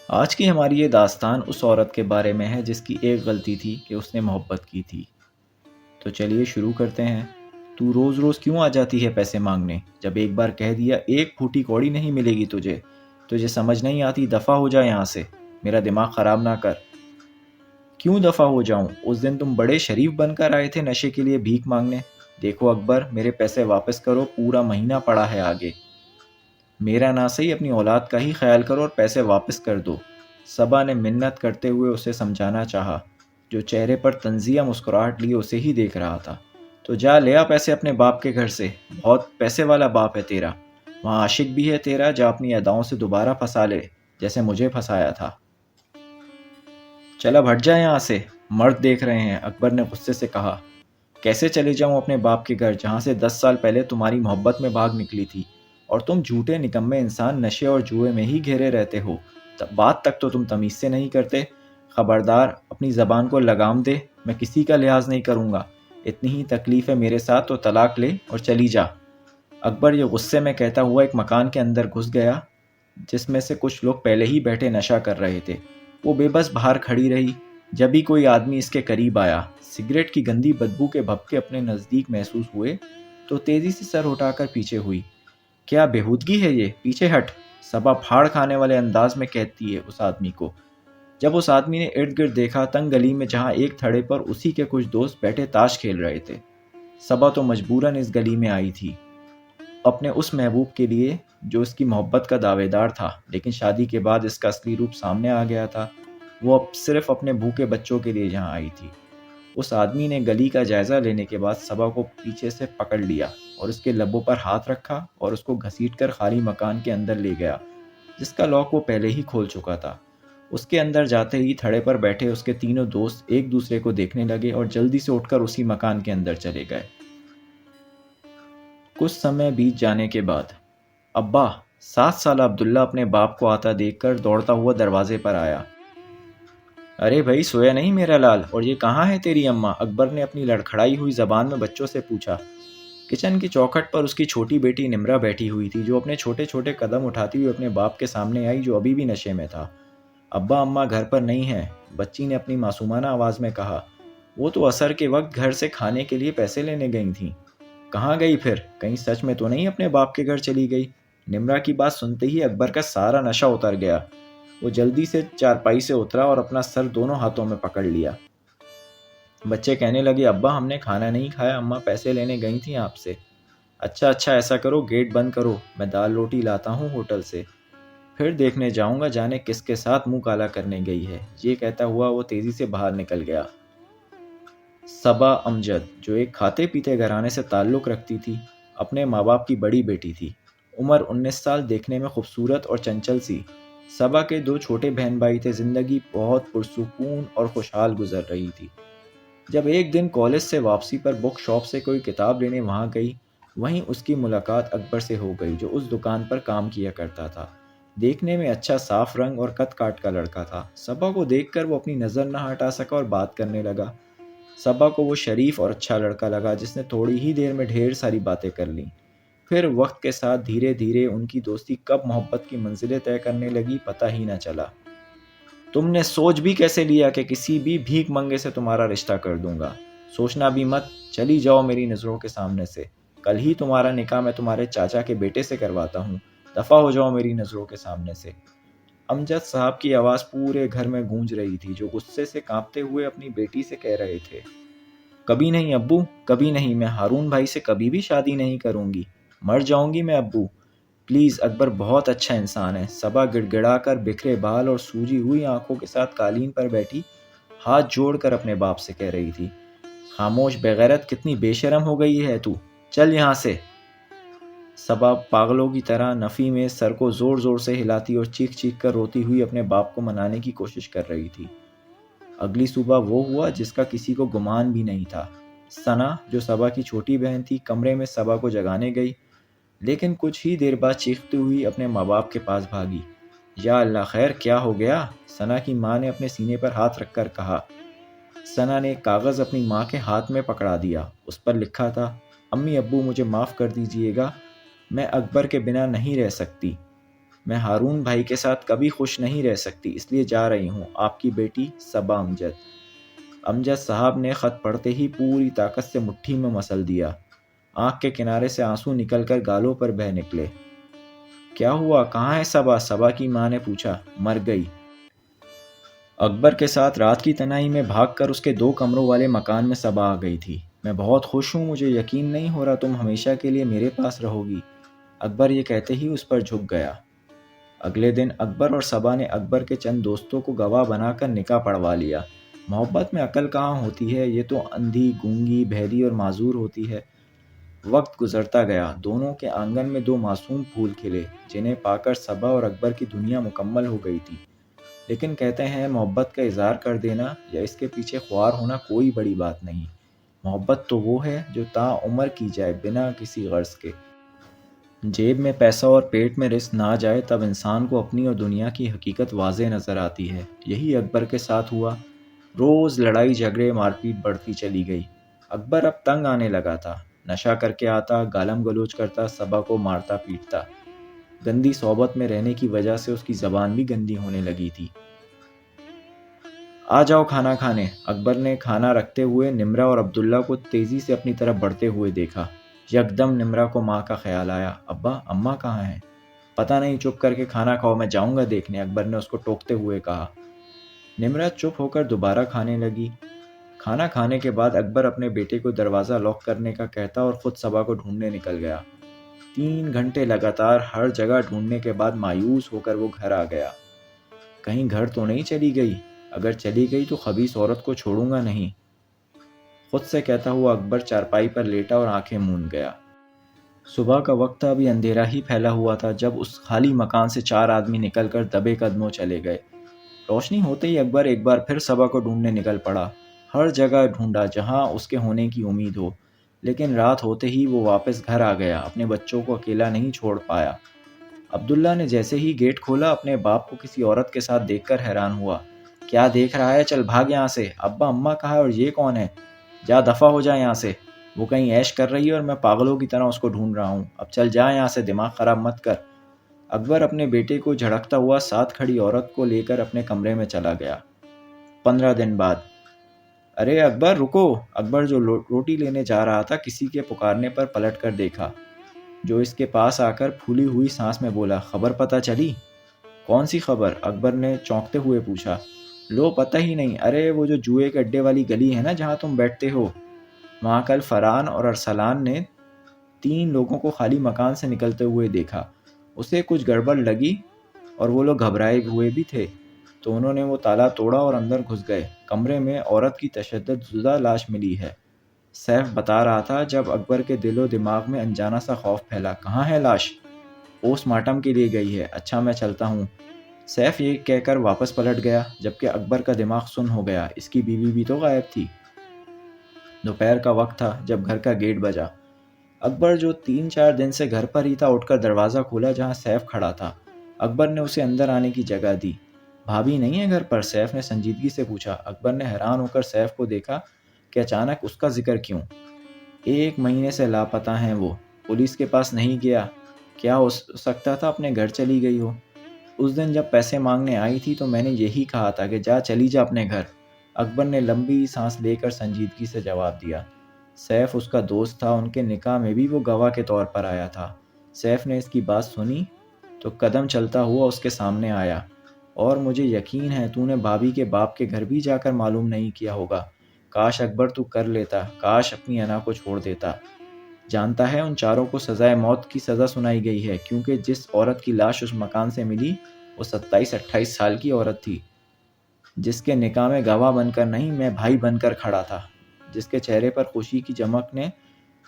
آج کی ہماری یہ داستان اس عورت کے بارے میں ہے جس کی ایک غلطی تھی کہ اس نے محبت کی تھی۔ تو چلیے شروع کرتے ہیں۔ تو روز روز کیوں آ جاتی ہے پیسے مانگنے؟ جب ایک بار کہہ دیا ایک پھوٹی کوڑی نہیں ملے گی تجھے سمجھ نہیں آتی؟ دفع ہو جا یہاں سے، میرا دماغ خراب نہ کر۔ کیوں دفع ہو جاؤں؟ اس دن تم بڑے شریف بن کر آئے تھے نشے کے لیے بھیک مانگنے۔ دیکھو اکبر، میرے پیسے واپس کرو، پورا مہینہ پڑا ہے آگے۔ میرا نہ صحیح اپنی اولاد کا ہی خیال کرو اور پیسے واپس کر دو۔ صبا نے منت کرتے ہوئے اسے سمجھانا چاہا، جو چہرے پر طنزیہ مسکراہٹ لیے اسے ہی دیکھ رہا تھا۔ تو جا لے آ پیسے اپنے باپ کے گھر سے، بہت پیسے والا باپ ہے تیرا، وہاں عاشق بھی ہے تیرا، جا اپنی اداؤں سے دوبارہ پھنسا لے جیسے مجھے پھنسایا تھا۔ چل اب ہٹ جا یہاں سے، مرد دیکھ رہے ہیں، اکبر نے غصے سے کہا۔ کیسے چلے جاؤں اپنے باپ کے گھر جہاں سے 10 سال پہلے تمہاری محبت میں بھاگ نکلی تھی، اور تم جھوٹے نکمے انسان نشے اور جوئے میں ہی گھیرے رہتے ہو۔ بات تک تو تم تمیز سے نہیں کرتے۔ خبردار، اپنی زبان کو لگام دے، میں کسی کا لحاظ نہیں کروں گا۔ اتنی ہی تکلیف ہے میرے ساتھ تو طلاق لے اور چلی جا۔ اکبر یہ غصے میں کہتا ہوا ایک مکان کے اندر گھس گیا جس میں سے کچھ لوگ پہلے ہی بیٹھے نشہ کر رہے تھے۔ وہ بے بس باہر کھڑی رہی۔ جب ہی کوئی آدمی اس کے قریب آیا، سگریٹ کی گندی بدبو کے بھپکے اپنے نزدیک محسوس ہوئے تو تیزی سے سر اٹھا کر پیچھے ہوئی۔ کیا بےہودگی ہے یہ، پیچھے ہٹ، صبا پھاڑ کھانے والے انداز میں کہتی ہے اس آدمی کو۔ جب اس آدمی نے ارد گرد دیکھا، تنگ گلی میں جہاں ایک تھڑے پر اسی کے کچھ دوست بیٹھے تاش کھیل رہے تھے۔ صبا تو مجبوراً اس گلی میں آئی تھی اپنے اس محبوب کے لیے جو اس کی محبت کا دعوے دار تھا، لیکن شادی کے بعد اس کا اصلی روپ سامنے آ گیا تھا۔ وہ اب صرف اپنے بھوکے بچوں کے لیے یہاں آئی تھی۔ اس آدمی نے گلی کا جائزہ لینے کے بعد صبا کو پیچھے سے پکڑ لیا اور اس کے لبوں پر ہاتھ رکھا اور اس کو گھسیٹ کر خالی مکان کے اندر لے گیا جس کا لاک وہ پہلے ہی کھول چکا تھا۔ اس کے اندر جاتے ہی تھڑے پر بیٹھے اس کے تینوں دوست ایک دوسرے کو دیکھنے لگے اور جلدی سے اٹھ کر اسی مکان کے اندر چلے گئے۔ کچھ سمے بیت جانے کے بعد ابا، 7 سالہ عبداللہ اپنے باپ کو آتا دیکھ کر دوڑتا ہوا دروازے پر آیا۔ ارے بھائی، سویا نہیں میرا لال؟ اور یہ کہاں ہے تیری اماں؟ اکبر نے اپنی لڑکھڑائی ہوئی زبان میں بچوں سے پوچھا۔ کچن کی چوکھٹ پر اس کی چھوٹی بیٹی نمرا بیٹھی ہوئی تھی، جو اپنے چھوٹے چھوٹے قدم اٹھاتی ہوئی اپنے باپ کے سامنے آئی جو ابھی بھی نشے میں تھا۔ ابا، اماں گھر پر نہیں ہیں، بچی نے اپنی معصومانہ آواز میں کہا۔ وہ تو عصر کے وقت گھر سے کھانے کے لیے پیسے لینے گئی تھیں۔ کہاں گئی پھر؟ کہیں سچ میں تو نہیں اپنے باپ کے گھر چلی گئی؟ نمرا کی بات سنتے ہی اکبر کا سارا نشہ اتر گیا۔ وہ جلدی سے چارپائی سے اترا اور اپنا سر دونوں ہاتھوں میں پکڑ لیا۔ بچے کہنے لگے، ابا ہم نے کھانا نہیں کھایا، اماں پیسے لینے گئی تھیں آپ سے۔ اچھا ایسا کرو، گیٹ بند کرو، میں دال روٹی لاتا ہوں ہوٹل سے، پھر دیکھنے جاؤں گا جانے کس کے ساتھ منہ کالا کرنے گئی ہے۔ یہ کہتا ہوا وہ تیزی سے باہر نکل گیا۔ صبا امجد، جو ایک کھاتے پیتے گھرانے سے تعلق رکھتی تھی، اپنے ماں باپ کی بڑی بیٹی تھی۔ عمر 19 سال، دیکھنے میں خوبصورت اور چنچل سی۔ صبا کے 2 چھوٹے بہن بھائی تھے۔ زندگی بہت پرسکون اور خوشحال گزر رہی تھی۔ جب ایک دن کالج سے واپسی پر بک شاپ سے کوئی کتاب لینے وہاں گئی، وہیں اس کی ملاقات اکبر سے ہو گئی، جو اس دکان پر کام کیا کرتا تھا۔ دیکھنے میں اچھا صاف رنگ اور قد کاٹ کا لڑکا تھا۔ صبا کو دیکھ کر وہ اپنی نظر نہ ہٹا سکا اور بات کرنے لگا۔ صبا کو وہ شریف اور اچھا لڑکا لگا جس نے تھوڑی ہی دیر میں ڈھیر ساری باتیں کر لیں۔ پھر وقت کے ساتھ دھیرے دھیرے ان کی دوستی کب محبت کی منزلیں طے کرنے لگی پتہ ہی نہ چلا۔ تم نے سوچ بھی کیسے لیا کہ کسی بھی بھیک منگے سے تمہارا رشتہ کر دوں گا؟ سوچنا بھی مت، چلی جاؤ میری نظروں کے سامنے سے۔ کل ہی تمہارا نکاح میں تمہارے چاچا کے بیٹے سے کرواتا ہوں، دفع ہو جاؤ میری نظروں کے سامنے سے۔ امجد صاحب کی آواز پورے گھر میں گونج رہی تھی، جو غصے سے کانپتے ہوئے اپنی بیٹی سے کہہ رہے تھے۔ کبھی نہیں ابو، کبھی نہیں، میں ہارون بھائی سے کبھی بھی شادی نہیں کروں گی، مر جاؤں گی میں ابو۔ پلیز، اکبر بہت اچھا انسان ہے۔ صبا گڑ گڑا کر بکھرے بال اور سوجی ہوئی آنکھوں کے ساتھ قالین پر بیٹھی ہاتھ جوڑ کر اپنے باپ سے کہہ رہی تھی۔ خاموش بے غیرت، کتنی بے شرم ہو گئی ہے تو، چل یہاں سے۔ صبا پاگلوں کی طرح نفی میں سر کو زور زور سے ہلاتی اور چیخ چیخ کر روتی ہوئی اپنے باپ کو منانے کی کوشش کر رہی تھی۔ اگلی صبح وہ ہوا جس کا کسی کو گمان بھی نہیں تھا۔ ثنا، جو صبا کی چھوٹی بہن تھی، کمرے میں صبا کو جگانے گئی، لیکن کچھ ہی دیر بعد چیختی ہوئی اپنے ماں باپ کے پاس بھاگی۔ یا اللہ، خیر کیا ہو گیا؟ ثنا کی ماں نے اپنے سینے پر ہاتھ رکھ کر کہا۔ ثنا نے ایک کاغذ اپنی ماں کے ہاتھ میں پکڑا دیا۔ اس پر لکھا تھا، امی ابو مجھے معاف کر دیجئے گا، میں اکبر کے بنا نہیں رہ سکتی۔ میں ہارون بھائی کے ساتھ کبھی خوش نہیں رہ سکتی، اس لیے جا رہی ہوں۔ آپ کی بیٹی صبا امجد۔ امجد صاحب نے خط پڑھتے ہی پوری طاقت سے مٹھی میں مسل دیا۔ آنکھ کے کنارے سے آنسو نکل کر گالوں پر بہہ نکلے۔ کیا ہوا؟ کہاں ہے صبا؟ صبا کی ماں نے پوچھا۔ مر گئی۔ اکبر کے ساتھ رات کی تنہائی میں بھاگ کر اس کے 2 کمروں والے مکان میں صبا آ گئی تھی۔ میں بہت خوش ہوں، مجھے یقین نہیں ہو رہا تم ہمیشہ کے لیے میرے پاس رہو گی۔ اکبر یہ کہتے ہی اس پر جھک گیا۔ اگلے دن اکبر اور صبا نے اکبر کے چند دوستوں کو گواہ بنا کر نکاح پڑھوا لیا۔ محبت میں عقل کہاں ہوتی ہے، یہ تو اندھی، گونگی، بہری اور معذور ہوتی ہے۔ وقت گزرتا گیا، دونوں کے آنگن میں 2 معصوم پھول کھلے، جنہیں پا کر صبا اور اکبر کی دنیا مکمل ہو گئی تھی۔ لیکن کہتے ہیں محبت کا اظہار کر دینا یا اس کے پیچھے خوار ہونا کوئی بڑی بات نہیں۔ محبت تو وہ ہے جو تا عمر کی جائے بنا کسی غرض کے۔ جیب میں پیسہ اور پیٹ میں رزق نہ جائے تب انسان کو اپنی اور دنیا کی حقیقت واضح نظر آتی ہے۔ یہی اکبر کے ساتھ ہوا۔ روز لڑائی جھگڑے مار پیٹ بڑھتی چلی گئی۔ اکبر اب تنگ آنے لگا تھا۔ نشہ کر کے آتا، گالم گلوچ کرتا، صبا کو مارتا پیٹتا۔ گندی صحبت میں رہنے کی وجہ سے اس کی زبان بھی گندی ہونے لگی تھی۔ آ جاؤ کھانا کھانے۔ اکبر نے کھانا رکھتے ہوئے نمرہ اور عبداللہ کو تیزی سے اپنی طرف بڑھتے ہوئے دیکھا۔ یکدم نمرہ کو ماں کا خیال آیا۔ ابا، اماں کہاں ہیں؟ پتہ نہیں، چپ کر کے کھانا کھاؤ، میں جاؤں گا دیکھنے، اکبر نے اس کو ٹوکتے ہوئے کہا۔ نمرہ چپ ہو کر دوبارہ کھانے لگی۔ کھانا کھانے کے بعد اکبر اپنے بیٹے کو دروازہ لاک کرنے کا کہتا اور خود صبا کو ڈھونڈنے نکل گیا۔ 3 گھنٹے لگاتار ہر جگہ ڈھونڈنے کے بعد مایوس ہو کر وہ گھر آ گیا۔ کہیں گھر تو نہیں چلی گئی؟ اگر چلی گئی تو خبیث عورت کو چھوڑوں گا نہیں، خود سے کہتا ہوا اکبر چارپائی پر لیٹا اور آنکھیں موند گیا۔ صبح کا وقت تھا، ابھی اندھیرا ہی پھیلا ہوا تھا جب اس خالی مکان سے 4 آدمی نکل کر دبے قدموں چلے گئے۔ روشنی ہوتے ہی اکبر ایک بار پھر صبا کو ڈھونڈنے نکل پڑا۔ ہر جگہ ڈھونڈا جہاں اس کے ہونے کی امید ہو، لیکن رات ہوتے ہی وہ واپس گھر آ گیا، اپنے بچوں کو اکیلا نہیں چھوڑ پایا۔ عبداللہ نے جیسے ہی گیٹ کھولا اپنے باپ کو کسی عورت کے ساتھ دیکھ کر حیران ہوا۔ کیا دیکھ رہا ہے؟ چل بھاگ یہاں سے۔ ابا، اماں کہاں ہے اور یہ کون ہے؟ جا دفع ہو جا یہاں سے، وہ کہیں عیش کر رہی ہے اور میں پاگلوں کی طرح اس کو ڈھونڈ رہا ہوں۔ اب چل جا یہاں سے، دماغ خراب مت کر۔ اکبر اپنے بیٹے کو جھڑکتا ہوا ساتھ کھڑی عورت کو لے کر اپنے کمرے میں چلا گیا۔ 15 دن بعد۔ ارے اکبر رکو! اکبر جو روٹی لینے جا رہا تھا کسی کے پکارنے پر پلٹ کر دیکھا، جو اس کے پاس آ کر پھولی ہوئی سانس میں بولا، خبر پتہ چلی؟ کون سی خبر؟ اکبر نے چونکتے ہوئے پوچھا۔ لو، پتہ ہی نہیں؟ ارے وہ جو جوئے کے اڈے والی گلی ہے نا جہاں تم بیٹھتے ہو، وہاں کل فرحان اور ارسلان نے 3 لوگوں کو خالی مکان سے نکلتے ہوئے دیکھا۔ اسے کچھ گڑبڑ لگی اور وہ لوگ گھبرائے ہوئے بھی تھے، تو انہوں نے وہ تالا توڑا اور اندر گھس گئے۔ کمرے میں عورت کی تشدد زدہ لاش ملی ہے۔ سیف بتا رہا تھا جب اکبر کے دل و دماغ میں انجانہ سا خوف پھیلا۔ کہاں ہے لاش؟ پوسٹ مارٹم کے لیے گئی ہے۔ اچھا، میں چلتا ہوں۔ سیف یہ کہہ کر واپس پلٹ گیا، جبکہ اکبر کا دماغ سن ہو گیا، اس کی بیوی بھی تو غائب تھی۔ دوپہر کا وقت تھا جب گھر کا گیٹ بجا۔ اکبر جو 3-4 دن سے گھر پر ہی تھا اٹھ کر دروازہ کھولا جہاں سیف کھڑا تھا۔ اکبر نے اسے اندر آنے کی جگہ دی۔ بھابھی نہیں ہے گھر پر؟ سیف نے سنجیدگی سے پوچھا۔ اکبر نے حیران ہو کر سیف کو دیکھا کہ اچانک اس کا ذکر کیوں۔ 1 مہینے سے لاپتہ ہیں وہ، پولیس کے پاس نہیں گیا۔ کیا ہو سکتا تھا اپنے گھر چلی گئی ہو؟ اس دن جب پیسے مانگنے آئی تھی تو میں نے یہی کہا تھا کہ چلی جا اپنے گھر۔ اکبر نے لمبی سانس لے کر سنجیدگی سے جواب دیا۔ سیف اس کا دوست تھا، ان کے نکاح میں بھی وہ گواہ کے طور پر آیا تھا۔ سیف نے اس کی بات سنی تو قدم چلتا ہوا اس کے سامنے آیا۔ اور مجھے یقین ہے تو نے بھابھی کے باپ کے گھر بھی جا کر معلوم نہیں کیا ہوگا۔ کاش اکبر تو کر لیتا، کاش اپنی انا کو چھوڑ دیتا۔ جانتا ہے ان 4 کو سزائے موت کی سزا سنائی گئی ہے، کیونکہ جس عورت کی لاش اس مکان سے ملی وہ 27-28 سال کی عورت تھی، جس کے نکاح میں گواہ بن کر نہیں، میں بھائی بن کر کھڑا تھا، جس کے چہرے پر خوشی کی چمک نے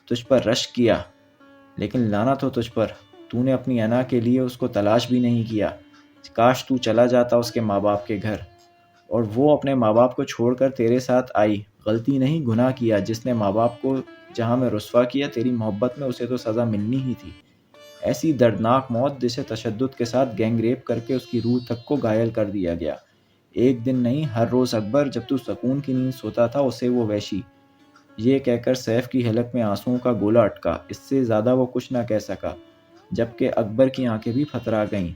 تجھ پر رشک کیا۔ لیکن لعنت ہو تجھ پر، تو نے اپنی انا کے لیے اس کو تلاش بھی نہیں کیا۔ کاش تو چلا جاتا اس کے ماں باپ کے گھر، اور وہ اپنے ماں باپ کو چھوڑ کر تیرے ساتھ آئی۔ غلطی نہیں، گناہ کیا۔ جس نے ماں باپ کو جہاں میں رسوا کیا، تیری محبت میں اسے تو سزا ملنی ہی تھی۔ ایسی دردناک موت جسے تشدد کے ساتھ گینگ ریپ کر کے اس کی روح تک کو گھائل کر دیا گیا۔ ایک دن نہیں، ہر روز اکبر جب تو سکون کی نیند سوتا تھا اسے وہ وحشی۔ یہ کہہ کر سیف کی حلق میں آنسوؤں کا گولا اٹکا۔ اس سے زیادہ وہ کچھ نہ کہہ سکا، جبکہ اکبر کی آنکھیں بھی پھترا گئیں۔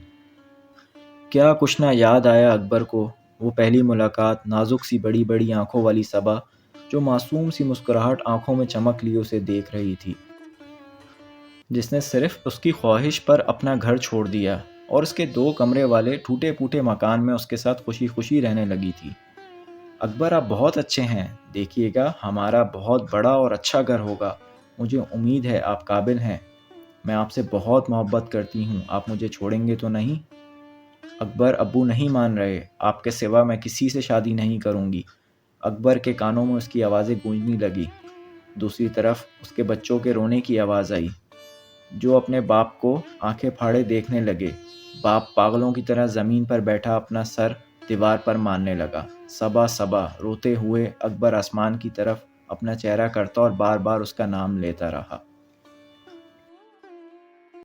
کیا کچھ نہ یاد آیا اکبر کو، وہ پہلی ملاقات، نازک سی بڑی بڑی آنکھوں والی صبا جو معصوم سی مسکراہٹ آنکھوں میں چمک لیے اسے دیکھ رہی تھی، جس نے صرف اس کی خواہش پر اپنا گھر چھوڑ دیا اور اس کے 2 کمرے والے ٹوٹے پھوٹے مکان میں اس کے ساتھ خوشی خوشی رہنے لگی تھی۔ اکبر آپ بہت اچھے ہیں، دیکھیے گا ہمارا بہت بڑا اور اچھا گھر ہوگا، مجھے امید ہے آپ قابل ہیں، میں آپ سے بہت محبت کرتی ہوں، آپ مجھے چھوڑیں گے تو نہیں؟ اکبر ابو نہیں مان رہے، آپ کے سوا میں کسی سے شادی نہیں کروں گی۔ اکبر کے کانوں میں اس کی آوازیں گونجنے لگی۔ دوسری طرف اس کے بچوں کے رونے کی آواز آئی، جو اپنے باپ کو آنکھیں پھاڑے دیکھنے لگے۔ باپ پاگلوں کی طرح زمین پر بیٹھا اپنا سر دیوار پر مارنے لگا۔ صبا صبا روتے ہوئے اکبر آسمان کی طرف اپنا چہرہ کرتا اور بار بار اس کا نام لیتا رہا۔